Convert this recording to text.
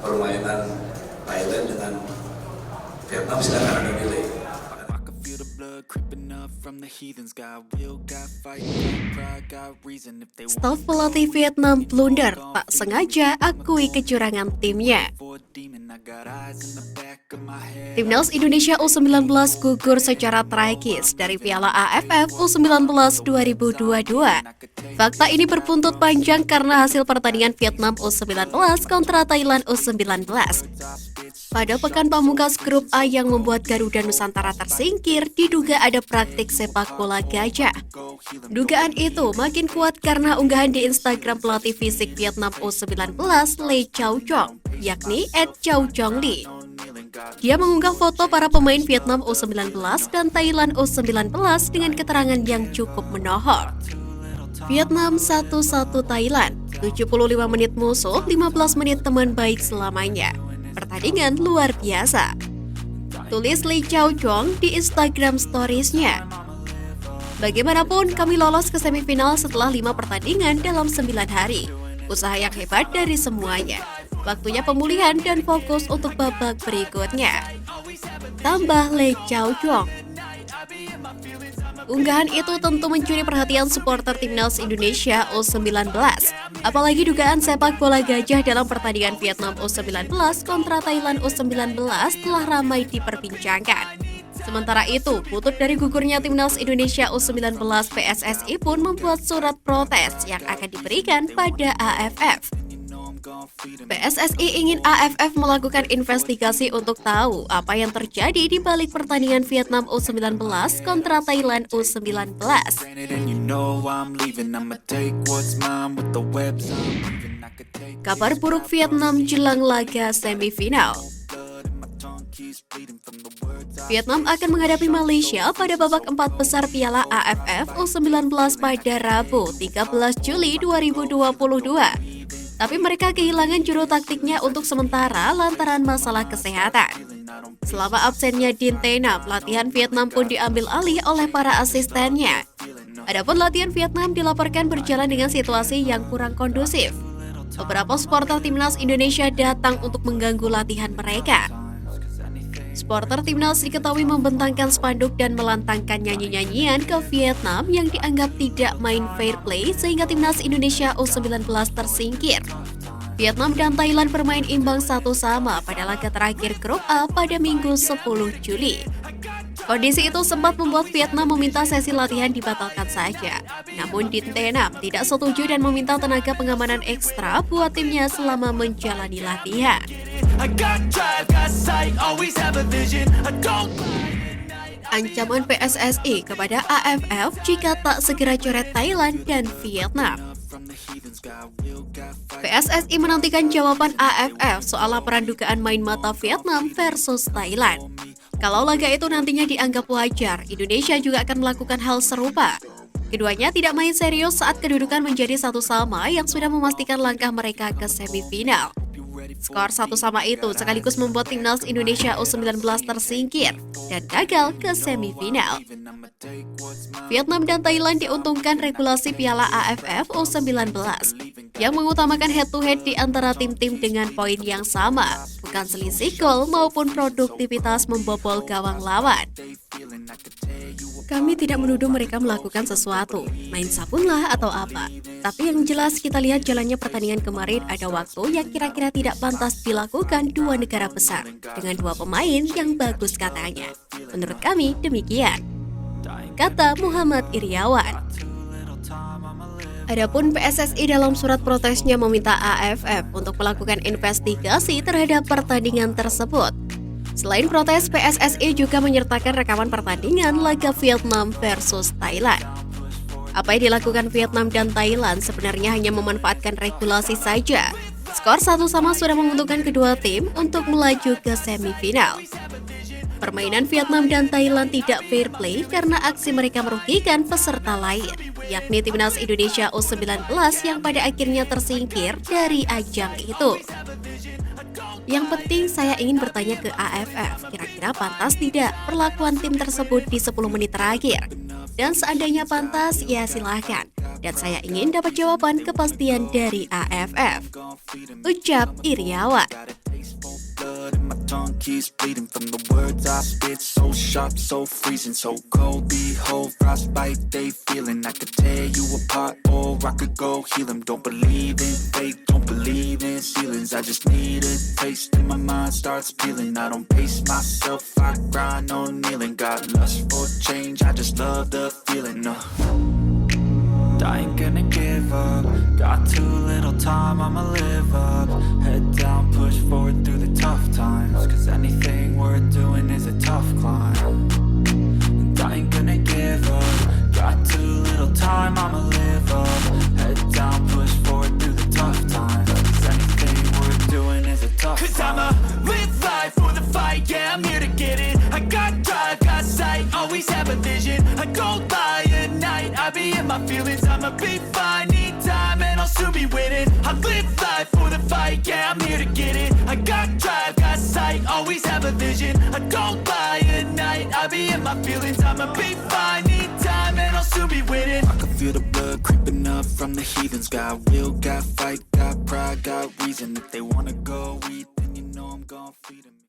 permainan Thailand dengan Vietnam, silakan Anda pilih. Staf pelatih Vietnam blunder, tak sengaja akui kecurangan timnya. Timnas Indonesia U19 gugur secara tragis dari Piala AFF U19 2022. Fakta ini berbuntut panjang karena hasil pertandingan Vietnam U19 kontra Thailand U19. Pada pekan pamungkas grup A yang membuat Garuda Nusantara tersingkir, diduga ada praktik sepak bola gajah. Dugaan itu makin kuat karena unggahan di Instagram pelatih fisik Vietnam U19 Lee Chau Chong, yakni @ChauChongLee. Dia mengunggah foto para pemain Vietnam U19 dan Thailand U19 dengan keterangan yang cukup menohor. Vietnam 1-1 Thailand, 75 menit musuh, 15 menit teman baik selamanya. Pertandingan luar biasa, tulis Lee Chau Chong di Instagram Stories-nya. Bagaimanapun, kami lolos ke semifinal setelah 5 pertandingan dalam 9 hari. Usaha yang hebat dari semuanya. Waktunya pemulihan dan fokus untuk babak berikutnya, tambah Lee Chau Chong. Unggahan itu tentu mencuri perhatian supporter Timnas Indonesia U19. Apalagi dugaan sepak bola gajah dalam pertandingan Vietnam U19 kontra Thailand U19 telah ramai diperbincangkan. Sementara itu, buntut dari gugurnya Timnas Indonesia U19, PSSI pun membuat surat protes yang akan diberikan pada AFF. PSSI ingin AFF melakukan investigasi untuk tahu apa yang terjadi di balik pertandingan Vietnam U19 kontra Thailand U19. Kabar buruk Vietnam jelang laga semifinal. Vietnam akan menghadapi Malaysia pada babak 4 besar Piala AFF U19 pada Rabu 13 Juli 2022. Tapi mereka kehilangan juru taktiknya untuk sementara lantaran masalah kesehatan. Selama absennya Din Tenap, latihan Vietnam pun diambil alih oleh para asistennya. Adapun latihan Vietnam dilaporkan berjalan dengan situasi yang kurang kondusif. Beberapa supporter Timnas Indonesia datang untuk mengganggu latihan mereka. Supporter Timnas diketahui membentangkan spanduk dan melantangkan nyanyi-nyanyian ke Vietnam yang dianggap tidak main fair play sehingga Timnas Indonesia U19 tersingkir. Vietnam dan Thailand bermain imbang 1-1 pada laga terakhir grup A pada Minggu 10 Juli. Kondisi itu sempat membuat Vietnam meminta sesi latihan dibatalkan saja. Namun Din Tenap tidak setuju dan meminta tenaga pengamanan ekstra buat timnya selama menjalani latihan. Ancaman PSSI kepada AFF jika tak segera coret Thailand dan Vietnam. PSSI menantikan jawaban AFF soal laporan dugaan main mata Vietnam versus Thailand. Kalau laga itu nantinya dianggap wajar, Indonesia juga akan melakukan hal serupa. Keduanya tidak main serius saat kedudukan menjadi 1-1 yang sudah memastikan langkah mereka ke semifinal. Skor 1-1 itu sekaligus membuat Timnas Indonesia U19 tersingkir dan gagal ke semifinal. Vietnam dan Thailand diuntungkan regulasi Piala AFF U19 yang mengutamakan head-to-head di antara tim-tim dengan poin yang sama, bukan selisih gol maupun produktivitas membobol gawang lawan. Kami tidak menuduh mereka melakukan sesuatu, main sabunlah atau apa. Tapi yang jelas kita lihat jalannya pertandingan kemarin ada waktu yang kira-kira tidak pantas dilakukan dua negara besar dengan dua pemain yang bagus katanya. Menurut kami demikian, kata Muhammad Iriawan. Adapun PSSI dalam surat protesnya meminta AFF untuk melakukan investigasi terhadap pertandingan tersebut. Selain protes, PSSI juga menyertakan rekaman pertandingan laga Vietnam versus Thailand. Apa yang dilakukan Vietnam dan Thailand sebenarnya hanya memanfaatkan regulasi saja. Skor 1-1 sudah menguntungkan kedua tim untuk melaju ke semifinal. Permainan Vietnam dan Thailand tidak fair play karena aksi mereka merugikan peserta lain, yakni Timnas Indonesia U19 yang pada akhirnya tersingkir dari ajang itu. Yang penting saya ingin bertanya ke AFF, kira-kira pantas tidak perlakuan tim tersebut di 10 menit terakhir? Dan seandainya pantas, ya silahkan. Dan saya ingin dapat jawaban kepastian dari AFF. Ucap Iriawan. keeps bleeding from the words I spit. So sharp, so freezing, so cold. Behold, frostbite they feeling. I could tear you apart or I could go heal them. Don't believe in fate, don't believe in ceilings. I just need a taste and my mind starts peeling. I don't pace myself, I grind on kneeling. Got lust for change, I just love the feeling. I ain't gonna give up. Got too little time, I'ma live up. Head down, push forward through the tough times. Cause anything worth doing is a tough climb. And I ain't gonna give up. Got too little time, I'ma live up. Head down, push forward through the tough times. Cause anything worth doing is a tough climb. Cause I'ma live life for the fight, yeah, I'm here to get it. I got drive, got sight, always have a vision. I go by at night, I be in my feelings. I'ma be fine, need time and I'll soon be winning. I live life for the fight, yeah, I'm here to get it. I got drive, got sight, always have a vision. I go by at night, I be in my feelings. I'ma be fine, need time and I'll soon be winning. I can feel the blood creeping up from the heathens. Got will, got fight, got pride, got reason. If they wanna